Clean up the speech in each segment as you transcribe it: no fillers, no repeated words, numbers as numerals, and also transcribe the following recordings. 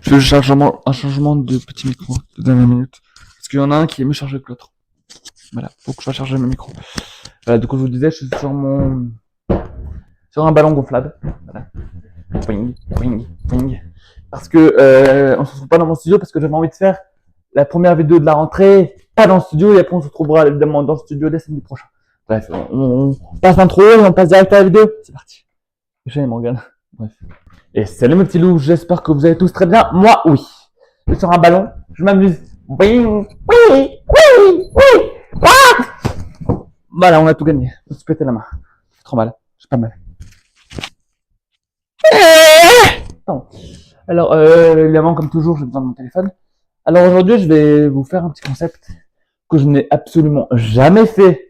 Je fais un changement de petit micro de dernière minute. Parce qu'il y en a un qui est mieux chargé que l'autre. Voilà, faut que je fasse charger mes micros. Voilà, du coup, je vous disais, je suis sur un ballon gonflable. Voilà. Boing, boing, boing. Parce que, on se retrouve pas dans mon studio parce que j'avais envie de faire la première vidéo de la rentrée, pas dans le studio, et après on se retrouvera évidemment dans le studio dès samedi prochain. Bref, on passe l'intro et on passe direct à la vidéo. C'est parti. J'ai Morgane. Bref. Et salut mes petits loups, j'espère que vous allez tous très bien. Moi, oui. Je suis sur un ballon, je m'amuse. Oui, oui, oui, oui. Voilà, on a tout gagné. Je me suis pété la main. C'est trop mal. J'ai pas mal. Pardon. Alors, évidemment, comme toujours, j'ai besoin de mon téléphone. Alors aujourd'hui, je vais vous faire un petit concept que je n'ai absolument jamais fait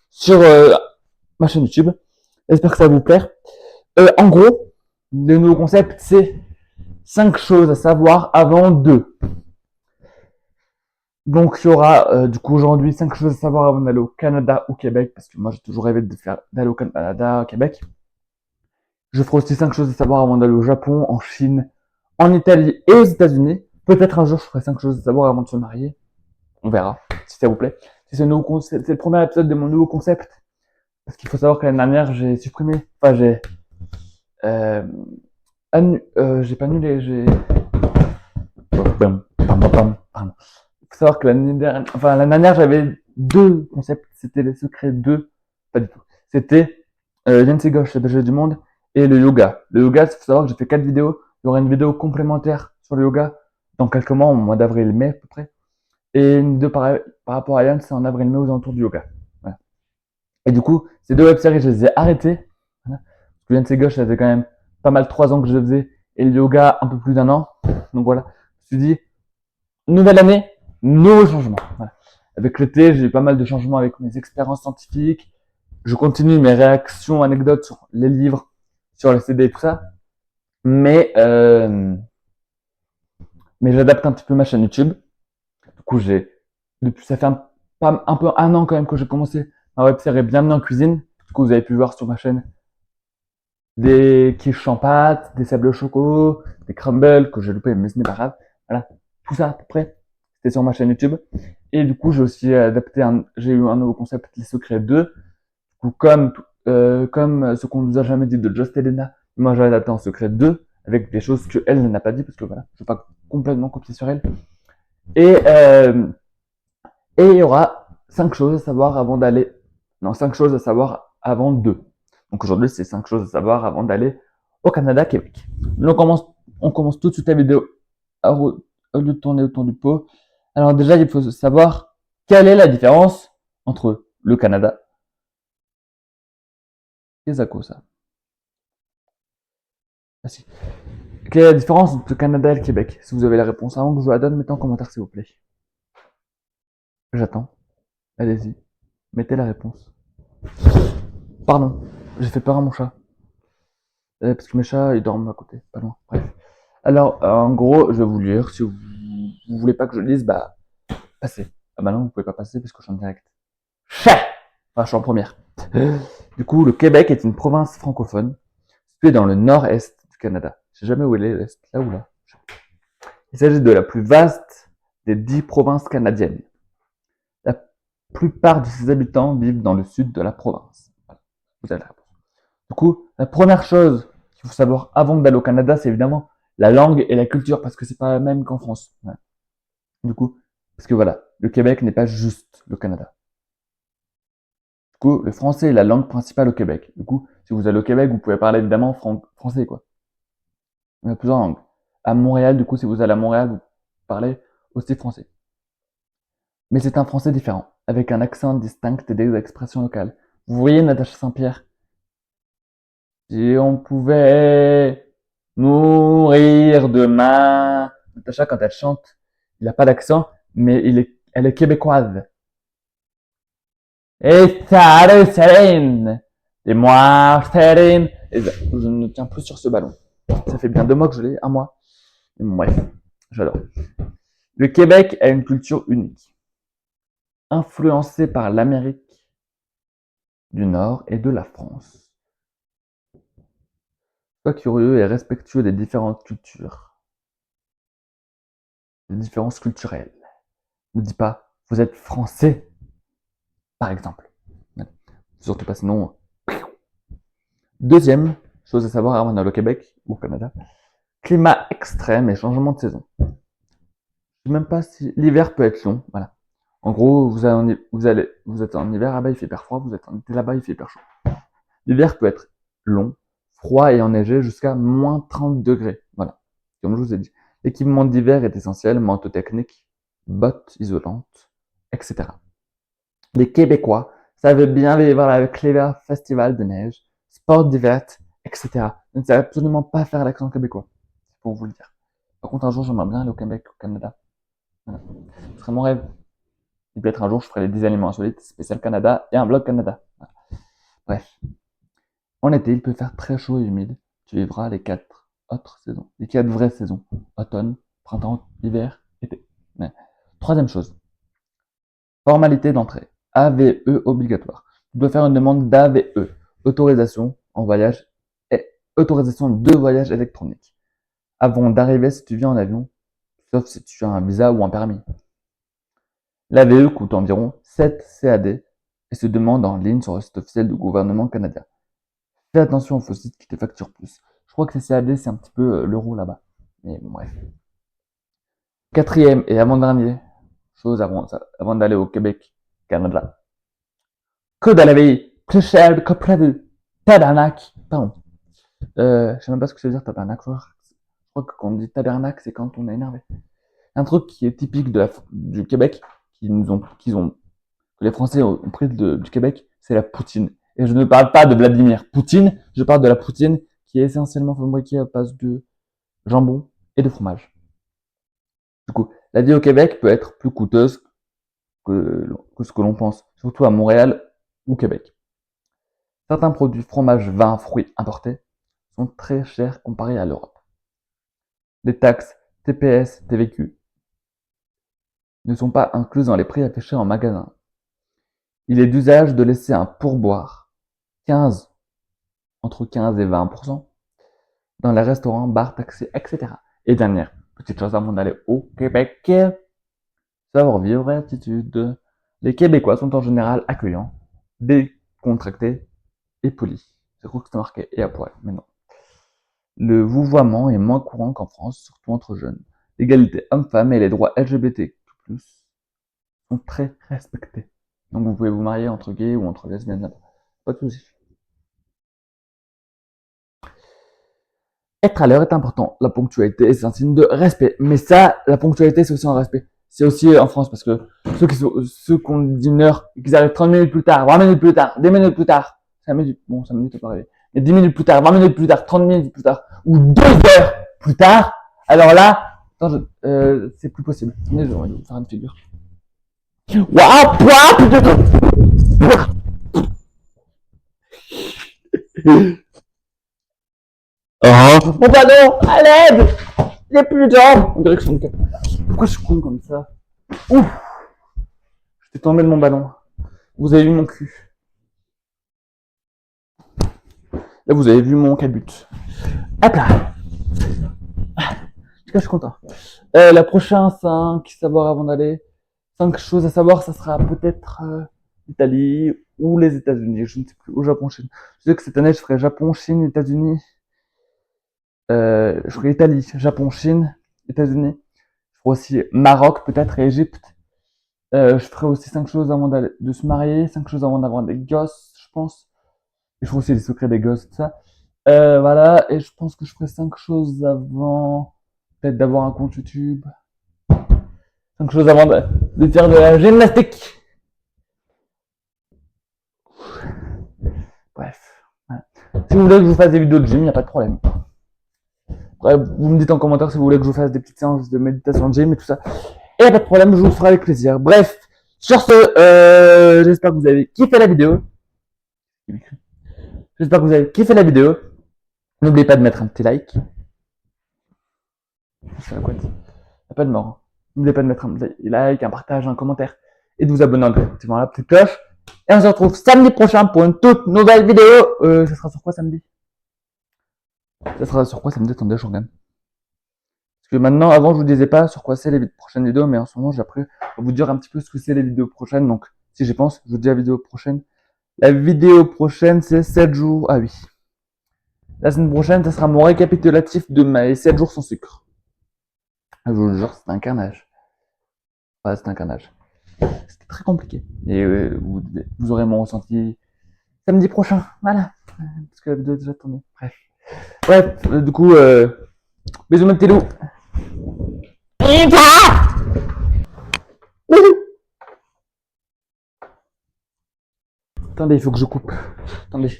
sur ma chaîne YouTube. J'espère que ça va vous plaire. En gros, le nouveau concept, c'est 5 choses à savoir avant 2. Donc il y aura du coup aujourd'hui 5 choses à savoir avant d'aller au Canada ou Québec, parce que moi j'ai toujours rêvé d'aller au Canada, au Québec. Je ferai aussi 5 choses à savoir avant d'aller au Japon, en Chine, en Italie et aux États-Unis. Peut-être un jour je ferai 5 choses à savoir avant de se marier. On verra, si ça vous plaît. C'est le premier épisode de mon nouveau concept. Parce qu'il faut savoir que l'année dernière, j'ai supprimé, enfin euh, j'ai pas annulé, pardon. Il faut savoir que l'année dernière, j'avais 2 concepts. C'était les secrets 2, pas du tout. C'était Lindsay Gauche, le berger du monde, et le yoga. Le yoga, il faut savoir que j'ai fait 4 vidéos. Il y aura une vidéo complémentaire sur le yoga dans quelques mois, au mois d'avril-mai à peu près. Et une vidéo par rapport à Yann, c'est en avril-mai aux alentours du yoga. Voilà. Et du coup, ces 2 web-séries, je les ai arrêtées. Voilà. Parce que Lindsay Gauche, ça faisait quand même pas mal 3 ans que je le faisais. Et le yoga, un peu plus d'1 an. Donc voilà. Je me suis dit, nouvelle année, nouveau changement. Voilà. Avec l'été, j'ai eu pas mal de changements avec mes expériences scientifiques. Je continue mes réactions, anecdotes sur les livres, sur les CD et tout ça. Mais, mais j'adapte un petit peu ma chaîne YouTube. Du coup, ça fait un peu 1 an quand même que j'ai commencé ma web série Bienvenue en cuisine. Du coup, vous avez pu voir sur ma chaîne des quiches en pâte, des sables au choco, des crumbles que j'ai loupé, mais ce n'est pas grave. Voilà. Tout ça à peu près. C'était sur ma chaîne YouTube. Et du coup, j'ai aussi j'ai eu un nouveau concept, les secrets 2. Du coup, comme ce qu'on nous a jamais dit de Just Elena, moi j'ai adapté en secret 2 avec des choses que elle n'a pas dit parce que voilà, je ne vais pas complètement copier sur elle. Et, euh, et il y aura 5 choses à savoir avant d'aller, non, 5 choses à savoir avant 2. Donc aujourd'hui, c'est 5 choses à savoir avant d'aller au Canada, Québec. Donc on commence tout de suite la vidéo au lieu de tourner autour du pot. Alors déjà, il faut savoir quelle est la différence entre le Canada et Zako, ça. Ah, si. Quelle est la différence entre le Canada et le Québec? Si vous avez la réponse avant que je vous la donne, mettez en commentaire s'il vous plaît. J'attends. Allez-y. Mettez la réponse. Pardon, j'ai fait peur à mon chat. Parce que mes chats, ils dorment à côté, pas loin. Bref. Alors, en gros, je vais vous lire. Si vous voulez pas que je lise, bah, passez. Ah bah non, vous pouvez pas passer parce que je suis en direct. Chat. Enfin, je suis en première. Du coup, le Québec est une province francophone située dans le nord-est du Canada. Je sais jamais où elle est, l'est, là ou là. Il s'agit de la plus vaste des 10 provinces canadiennes. La plupart de ses habitants vivent dans le sud de la province. Voilà. Vous avez la réponse. Du coup, la première chose qu'il faut savoir avant d'aller au Canada, c'est évidemment la langue et la culture, parce que c'est pas la même qu'en France. Voilà. Du coup, parce que voilà, le Québec n'est pas juste le Canada. Du coup, le français est la langue principale au Québec. Du coup, si vous allez au Québec, vous pouvez parler évidemment français, quoi. Il y a plusieurs langues. À Montréal, du coup, si vous allez à Montréal, vous parlez aussi français. Mais c'est un français différent, avec un accent distinct et des expressions locales. Vous voyez Natacha Saint-Pierre? Si on pouvait mourir demain. Natacha, quand elle chante, il n'a pas d'accent, mais elle est québécoise. Et salut Céline! Et moi, Céline! Et je ne tiens plus sur ce ballon. Ça fait bien 2 mois que je l'ai, 1 mois. Et bon, bref, j'adore. Le Québec a une culture unique, influencée par l'Amérique du Nord et de la France. Sois curieux et respectueux des différentes cultures. les différences culturelles. Ne dis pas, vous êtes français, par exemple. Surtout pas sinon. Deuxième chose à savoir avant d'aller au Québec ou au Canada, climat extrême et changement de saison. Je sais même pas si l'hiver peut être long, voilà. En gros, vous êtes en hiver, là-bas il fait hyper froid, vous êtes en été là-bas il fait hyper chaud. L'hiver peut être long, froid et enneigé jusqu'à moins 30 degrés, voilà. Comme je vous ai dit. L'équipement d'hiver est essentiel, manteau technique, bottes isolantes, etc. Les Québécois savent bien vivre avec l'hiver, festival de neige, sport d'hiver, etc. Je ne sais absolument pas faire l'accent québécois, c'est pour vous le dire. Par contre, un jour, j'aimerais bien aller au Québec, au Canada. Voilà. Ce serait mon rêve. Et peut-être un jour, je ferai les 10 aliments insolites, spécial Canada et un blog Canada. Voilà. Bref. En été, il peut faire très chaud et humide. Tu vivras les 4 autres saisons. Les 4 vraies saisons. Automne, printemps, hiver, été. Mais, troisième chose. Formalité d'entrée. AVE obligatoire. Tu dois faire une demande d'AVE. Autorisation en voyage et autorisation de voyage électronique. Avant d'arriver si tu viens en avion, sauf si tu as un visa ou un permis. L'AVE coûte environ 7 CAD et se demande en ligne sur le site officiel du gouvernement canadien. Fais attention aux faux sites qui te facturent plus. Je crois que les CAD, c'est un petit peu l'euro là-bas. Mais bon, bref. Quatrième et avant-dernier chose avant d'aller au Québec, Canada. Coût de la vie plus cher que prévu. Tabarnak. Pardon. Je sais même pas ce que ça veut dire tabarnak. Je crois que quand on dit tabarnak, c'est quand on est énervé. Un truc qui est typique du Québec, que les Français ont pris du Québec, c'est la poutine. Et je ne parle pas de Vladimir Poutine, je parle de la poutine qui est essentiellement fabriquée à base de jambon et de fromage. Du coup, la vie au Québec peut être plus coûteuse que ce que l'on pense, surtout à Montréal ou Québec. Certains produits fromage, vin, fruits importés sont très chers comparés à l'Europe. Les taxes TPS, TVQ ne sont pas incluses dans les prix affichés en magasin. Il est d'usage de laisser un pourboire, entre 15 et 20%, dans les restaurants, bars, taxis, etc. Et dernière petite chose avant d'aller au Québec, savoir-vivre et attitude. Les Québécois sont en général accueillants, décontractés et polis. Je crois que c'est marqué et à poil, mais non. Le vouvoiement est moins courant qu'en France, surtout entre jeunes. L'égalité homme-femme et les droits LGBT+, sont très respectés. Donc vous pouvez vous marier entre gays ou entre lesbiennes, pas de soucis. Être à l'heure est important. La ponctualité, c'est un signe de respect. Mais ça, la ponctualité, c'est aussi un respect. C'est aussi en France, parce que ceux qui ont dit une heure, et qu'ils arrivent 30 minutes plus tard, 20 minutes plus tard, 10 minutes plus tard, 5 minutes, bon, 5 minutes, c'est pas arrivé. Mais 10 minutes plus tard, 20 minutes plus tard, 30 minutes plus tard, ou 2 heures plus tard, alors là, c'est plus possible. Mais je vais faire une figure. Waouh, oh, mon ballon, à l'aide! Il n'y a plus de jambes! On dirait que je suis handicapé. Pourquoi je suis con comme ça? Ouf! J'étais tombé de mon ballon. Vous avez vu mon cul. Là, vous avez vu mon cabut. Hop là! En tout cas, je suis content. La prochaine 5 savoir avant d'aller. 5 choses à savoir, ça sera peut-être l'Italie ou les États-Unis. Je ne sais plus. Ou Japon, Chine. Je sais que cette année, je ferai Japon, Chine, États-Unis. Je ferai Italie, Japon, Chine, États-Unis. Je ferai aussi Maroc, peut-être, et Égypte. Je ferai aussi 5 choses avant de se marier, 5 choses avant d'avoir des gosses, je pense. Et je ferai aussi les secrets des gosses, tout ça. Voilà, et je pense que je ferai 5 choses avant peut-être d'avoir un compte YouTube. 5 choses avant de faire de la gymnastique. Bref. Voilà. Si vous voulez que je vous fasse des vidéos de gym, il n'y a pas de problème. Bref, vous me dites en commentaire si vous voulez que je vous fasse des petites séances de méditation de gym et tout ça. Et pas de problème, je vous le ferai avec plaisir. Bref, sur ce, j'espère que vous avez kiffé la vidéo. J'espère que vous avez kiffé la vidéo. N'oubliez pas de mettre un petit like. C'est la quoi Il n'y a pas de mort. N'oubliez pas de mettre un petit like, un partage, un commentaire. Et de vous abonner en activant la petite cloche. Et on se retrouve samedi prochain pour une toute nouvelle vidéo. Ça sera sur quoi samedi? Ça sera sur quoi samedi? Attendez, je regarde. que maintenant, avant, je vous disais pas sur quoi c'est les prochaines vidéos, mais en ce moment, j'ai appris à vous dire un petit peu ce que c'est les vidéos prochaines. Donc, si j'y pense, je vous dis la vidéo prochaine. La vidéo prochaine, c'est 7 jours. Ah oui. La semaine prochaine, ça sera mon récapitulatif de mes 7 jours sans sucre. Je vous le jure, c'est un carnage. Ouais, c'est un carnage. C'était très compliqué. Et vous aurez mon ressenti samedi prochain. Voilà. Parce que la vidéo est déjà tournée. Bref. Bref, du coup, bisous mes petits loups. Attendez, il faut que je coupe. Attendez.